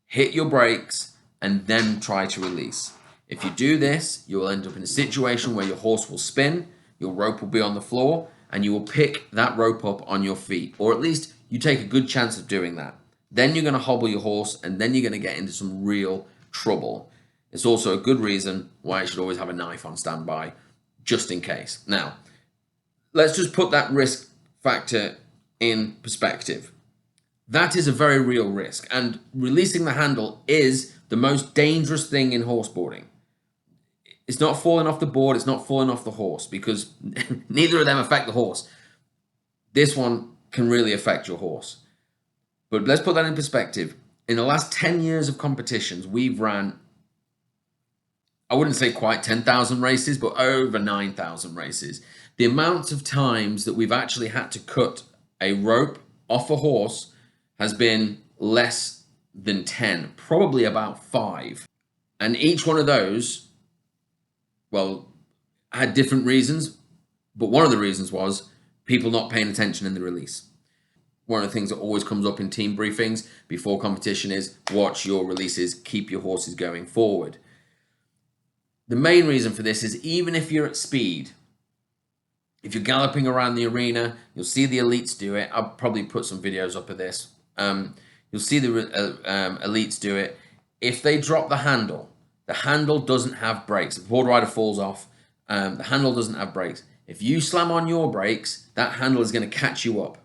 hit your brakes and then try to release. If you do this, you will end up in a situation where your horse will spin, your rope will be on the floor, and you will pick that rope up on your feet, or at least you take a good chance of doing that. Then you're going to hobble your horse, and then you're going to get into some real trouble. It's also a good reason why you should always have a knife on standby, just in case. Now, let's just put that risk factor in perspective. That is a very real risk, and releasing the handle is the most dangerous thing in horseboarding. It's not falling off the board, it's not falling off the horse, because neither of them affect the horse. This one can really affect your horse. But let's put that in perspective. In the last 10 years of competitions, we've ran, I wouldn't say quite 10,000 races, but over 9,000 races. The amount of times that we've actually had to cut a rope off a horse has been less than 10, probably about 5. And each one of those, well, had different reasons, but one of the reasons was people not paying attention in the release. One of the things that always comes up in team briefings before competition is watch your releases, keep your horses going forward. The main reason for this is even if you're at speed, if you're galloping around the arena, you'll see the elites do it. I'll probably put some videos up of this. You'll see the elites do it. If they drop the handle doesn't have brakes. If the board rider falls off, the handle doesn't have brakes. If you slam on your brakes, that handle is going to catch you up.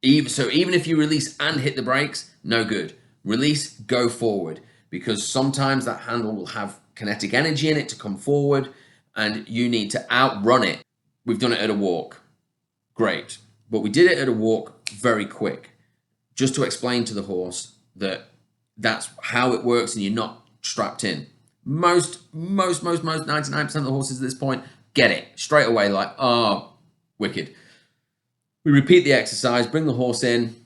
Even if you release and hit the brakes, no good. Release, go forward, because sometimes that handle will have kinetic energy in it to come forward and you need to outrun it. We've done it at a walk. Great. But we did it at a walk very quick, just to explain to the horse that that's how it works and you're not strapped in. Most 99% of the horses at this point get it straight away, like, oh, wicked. We repeat the exercise, bring the horse in.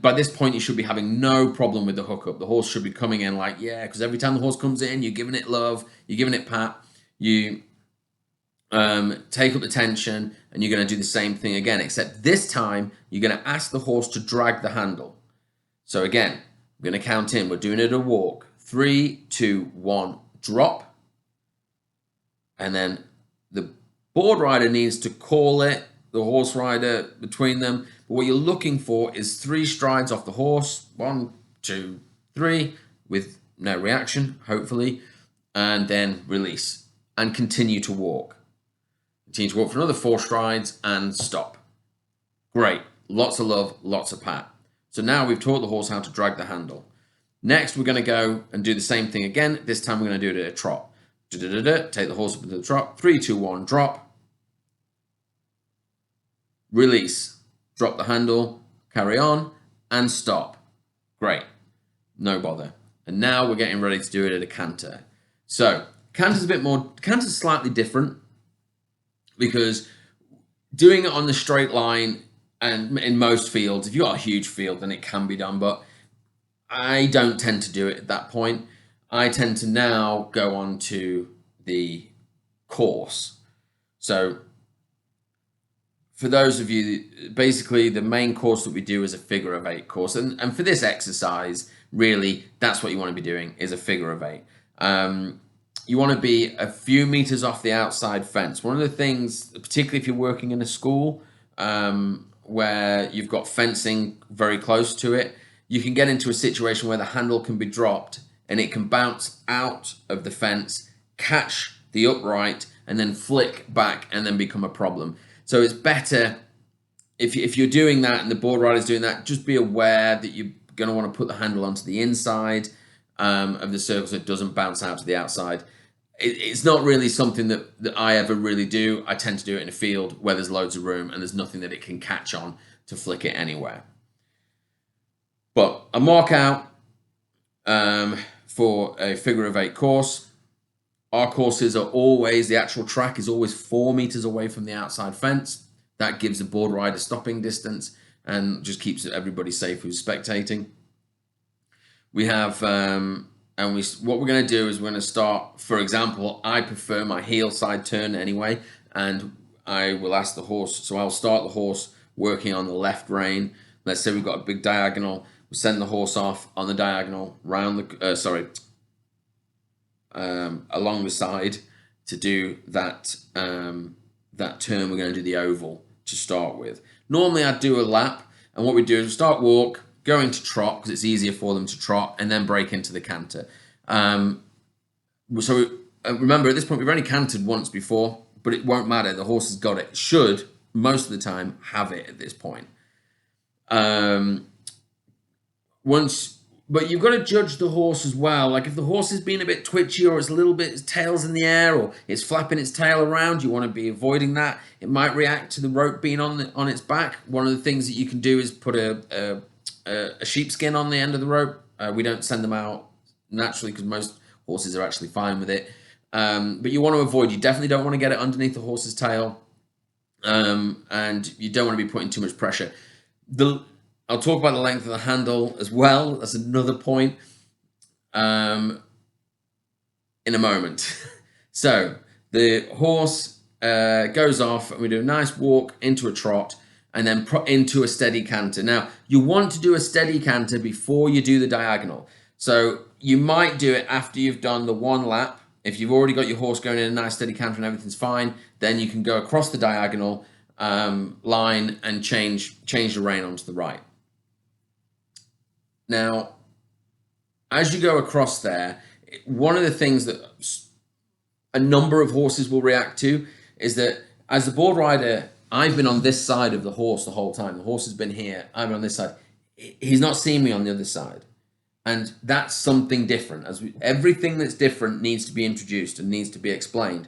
By this point, you should be having no problem with the hookup. The horse should be coming in like, yeah, because every time the horse comes in, you're giving it love, you're giving it pat, you take up the tension, and you're going to do the same thing again, except this time, you're going to ask the horse to drag the handle. So again, we're going to count in. We're doing it at a walk. 3, 2, 1, drop. And then the board rider needs to call it, the horse rider between them. But what you're looking for is 3 strides off the horse. 1, 2, 3, with no reaction, hopefully. And then release and continue to walk. Continue to walk for another 4 strides and stop. Great. Lots of love, lots of pat. So now we've taught the horse how to drag the handle. Next, we're going to go and do the same thing again. This time we're going to do it at a trot. Take the horse up into the trot. 3, 2, 1, drop. Release. Drop the handle, carry on, and stop. Great. No bother. And now we're getting ready to do it at a canter. So, canter's slightly different, because doing it on the straight line, and in most fields, if you've got a huge field, then it can be done, but I don't tend to do it at that point. I tend to now go on to the course. So for those of you, basically the main course that we do is a figure of 8 course. And for this exercise, really, that's what you want to be doing, is a figure of 8. You want to be a few meters off the outside fence. One of the things, particularly if you're working in a school, where you've got fencing very close to it, you can get into a situation where the handle can be dropped and it can bounce out of the fence, catch the upright, and then flick back and then become a problem. So it's better, if you're doing that and the board rider's doing that, just be aware that you're going to want to put the handle onto the inside of the circle so it doesn't bounce out to the outside. It's not really something that I ever really do. I tend to do it in a field where there's loads of room and there's nothing that it can catch on to flick it anywhere. But a mark out for a figure of 8 course. Our courses are always, the actual track is always 4 meters away from the outside fence. That gives the board rider stopping distance and just keeps everybody safe who's spectating. We have, what we're going to do is we're going to start, for example, I prefer my heel side turn anyway, and I will ask the horse, so I'll start the horse working on the left rein. Let's say we've got a big diagonal. We send the horse off on the diagonal, along the side to do that, that turn. We're going to do the oval to start with. Normally I'd do a lap, and what we do is start walk, go into trot, because it's easier for them to trot, and then break into the canter. So remember, at this point, we've only cantered once before, but it won't matter. The horse has got it. Should, most of the time, have it at this point. But you've got to judge the horse as well. Like if the horse is being a bit twitchy, or it's a little bit, its tail's in the air, or it's flapping its tail around, you want to be avoiding that. It might react to the rope being on its back. One of the things that you can do is put a sheepskin on the end of the rope. We don't send them out naturally because most horses are actually fine with it. But you want to avoid, you definitely don't want to get it underneath the horse's tail. And you don't want to be putting too much pressure. I'll talk about the length of the handle as well. That's another point in a moment. So the horse goes off and we do a nice walk into a trot and then into a steady canter. Now, you want to do a steady canter before you do the diagonal. So you might do it after you've done the 1 lap. If you've already got your horse going in a nice steady canter and everything's fine, then you can go across the diagonal line and change the rein onto the right. Now, as you go across there, one of the things that a number of horses will react to is that as the board rider I've been on this side of the horse the whole time. The horse has been here. I've been on this side. He's not seen me on the other side. And that's something different. Everything that's different needs to be introduced and needs to be explained.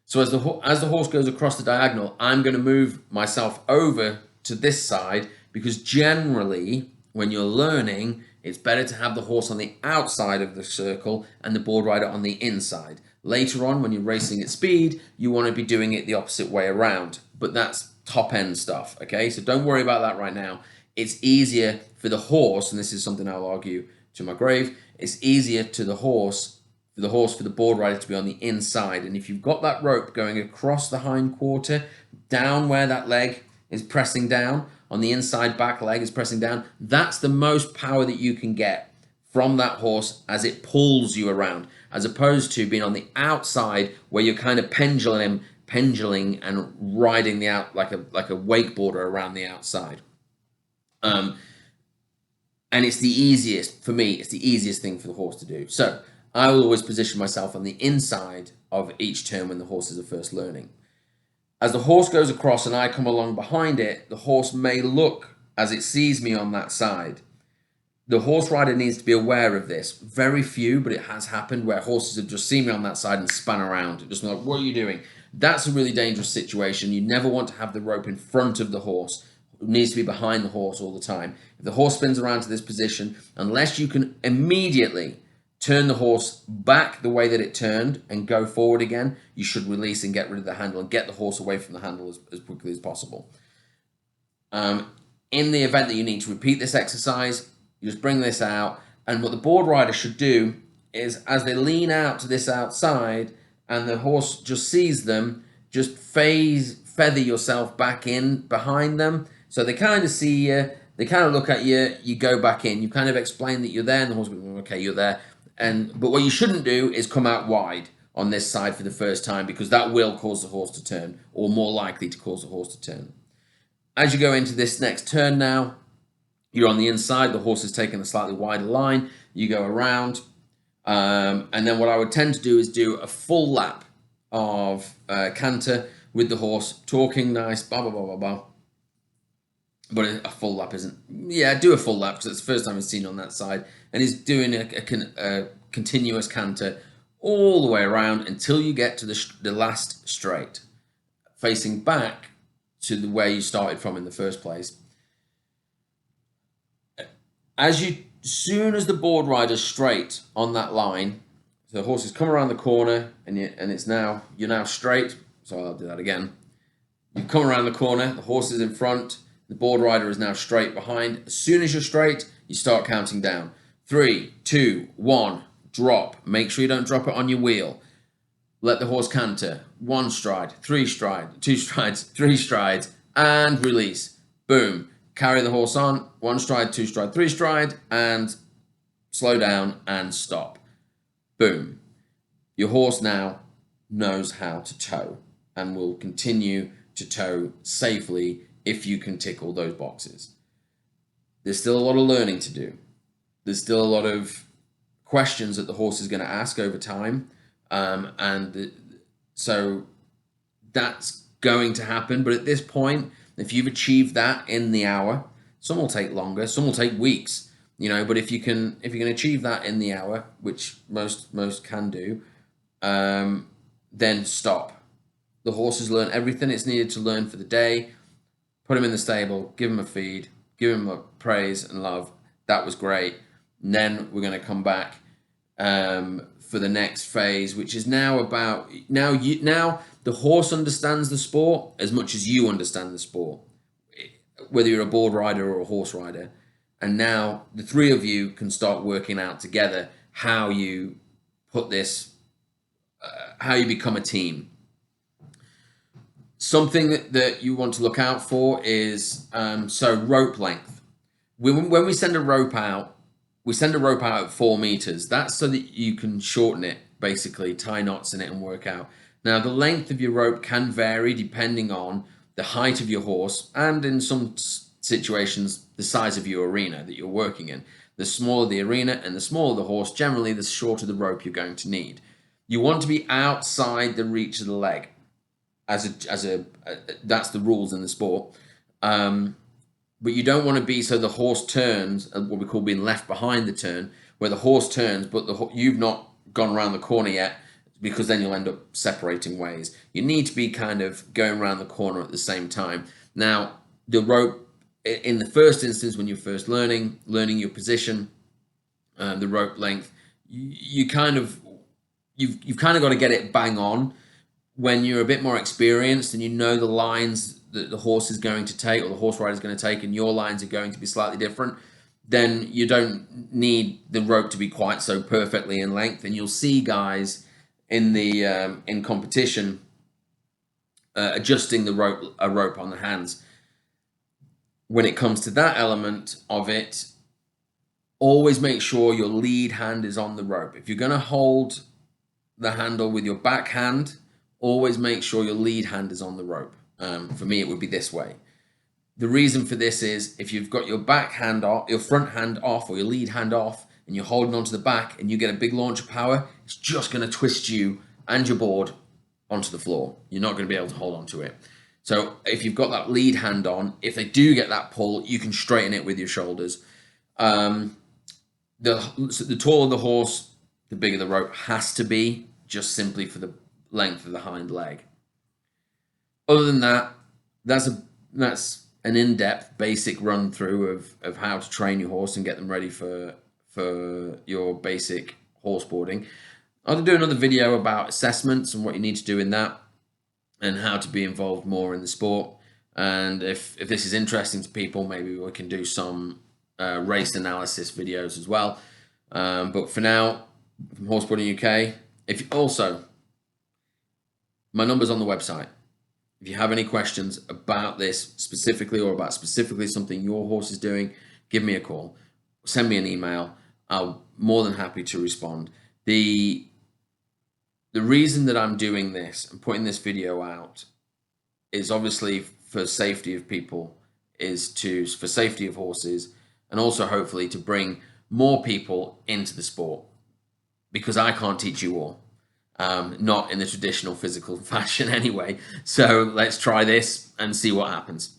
So as the horse goes across the diagonal, I'm going to move myself over to this side, because generally when you're learning, it's better to have the horse on the outside of the circle and the board rider on the inside. Later on, when you're racing at speed, you want to be doing it the opposite way around, but that's top end stuff, okay? So don't worry about that right now. It's easier for the horse, and this is something I'll argue to my grave, it's easier to the horse, for the board rider to be on the inside. And if you've got that rope going across the hind quarter, down where that leg is pressing down, on the inside back leg is pressing down, that's the most power that you can get from that horse as it pulls you around, as opposed to being on the outside where you're kind of pendulum and riding the out like a wakeboarder around the outside. And it's the easiest, for me, it's the easiest thing for the horse to do. So I will always position myself on the inside of each turn when the horses are first learning. As the horse goes across and I come along behind it, the horse may look as it sees me on that side. The horse rider needs to be aware of this. Very few, but it has happened where horses have just seen me on that side and spun around. Just like, what are you doing? That's a really dangerous situation. You never want to have the rope in front of the horse. It needs to be behind the horse all the time. If the horse spins around to this position, unless you can immediately turn the horse back the way that it turned and go forward again, you should release and get rid of the handle and get the horse away from the handle as quickly as possible. In the event that you need to repeat this exercise, you just bring this out, and what the board rider should do is, as they lean out to this outside and the horse just sees them, just feather yourself back in behind them. So they kind of see you, they kind of look at you, you go back in, you kind of explain that you're there, and the horse goes, okay, you're there. But what you shouldn't do is come out wide on this side for the first time, because that will cause the horse to turn, or more likely to cause the horse to turn. As you go into this next turn now, you're on the inside, the horse is taking a slightly wider line, you go around, and then what I would tend to do is do a full lap of canter with the horse, talking nice, blah, blah, blah, blah, blah. But a full lap isn't. Yeah, do a full lap because it's the first time he's seen on that side, and he's doing a continuous canter all the way around until you get to the last straight, facing back to where you started from in the first place. As soon as the board rider's straight on that line, so the horse has come around the corner and you're now straight. So I'll do that again. You come around the corner, the horse is in front. The board rider is now straight behind. As soon as you're straight, you start counting down. 3, 2, 1, drop. Make sure you don't drop it on your wheel. Let the horse canter. 1 stride, 3 stride, 2 strides, 3 strides, and release. Boom. Carry the horse on. 1 stride, 2 stride, 3 stride, and slow down and stop. Boom. Your horse now knows how to toe and will continue to toe safely if you can tick all those boxes. There's still a lot of learning to do. There's still a lot of questions that the horse is going to ask over time. So that's going to happen. But at this point, if you've achieved that in the hour, some will take longer, some will take weeks, but if you can achieve that in the hour, which most can do, then stop. The horse has learned everything it's needed to learn for the day. Put him in the stable, give him a feed, give him a praise and love. That was great. And then we're going to come back for the next phase, which is now about now the horse understands the sport as much as you understand the sport, whether you're a board rider or a horse rider. And now the three of you can start working out together how you put this, how you become a team. Something that you want to look out for is rope length. When we send a rope out, we send a rope out at 4 meters. That's so that you can shorten it, basically tie knots in it and work out. Now, the length of your rope can vary depending on the height of your horse and, in some situations, the size of your arena that you're working in. The smaller the arena and the smaller the horse, generally the shorter the rope you're going to need. You want to be outside the reach of the leg. that's the rules in the sport. But you don't want to be so the horse turns, what we call being left behind the turn, where the horse turns, but you've not gone around the corner yet, because then you'll end up separating ways. You need to be kind of going around the corner at the same time. Now, the rope, in the first instance, when you're first learning your position, the rope length, you've kind of got to get it bang on. When you're a bit more experienced and you know the lines that the horse is going to take, or the horse rider is going to take, and your lines are going to be slightly different, then you don't need the rope to be quite so perfectly in length. And you'll see guys in the in competition adjusting a rope on the hands. When it comes to that element of it, always make sure your lead hand is on the rope. If you're going to hold the handle with your back hand, always make sure your lead hand is on the rope. For me, it would be this way. The reason for this is if you've got your back hand off, your front hand off, or your lead hand off, and you're holding onto the back and you get a big launch of power, it's just going to twist you and your board onto the floor. You're not going to be able to hold onto it. So if you've got that lead hand on, if they do get that pull, you can straighten it with your shoulders. The taller the horse, the bigger the rope has to be, just simply for the length of the hind leg. Other than that, that's an in-depth basic run through of how to train your horse and get them ready for your basic horseboarding. I'll do another video about assessments and what you need to do in that, and how to be involved more in the sport. And if this is interesting to people, maybe we can do some race analysis videos as well. But for now, from Horseboarding UK, my number's on the website. If you have any questions about this specifically, or about specifically something your horse is doing, give me a call. Send me an email. I'm more than happy to respond. The reason that I'm doing this and putting this video out is obviously for safety of people, for safety of horses, and also hopefully to bring more people into the sport, because I can't teach you all. Not in the traditional physical fashion anyway. So let's try this and see what happens.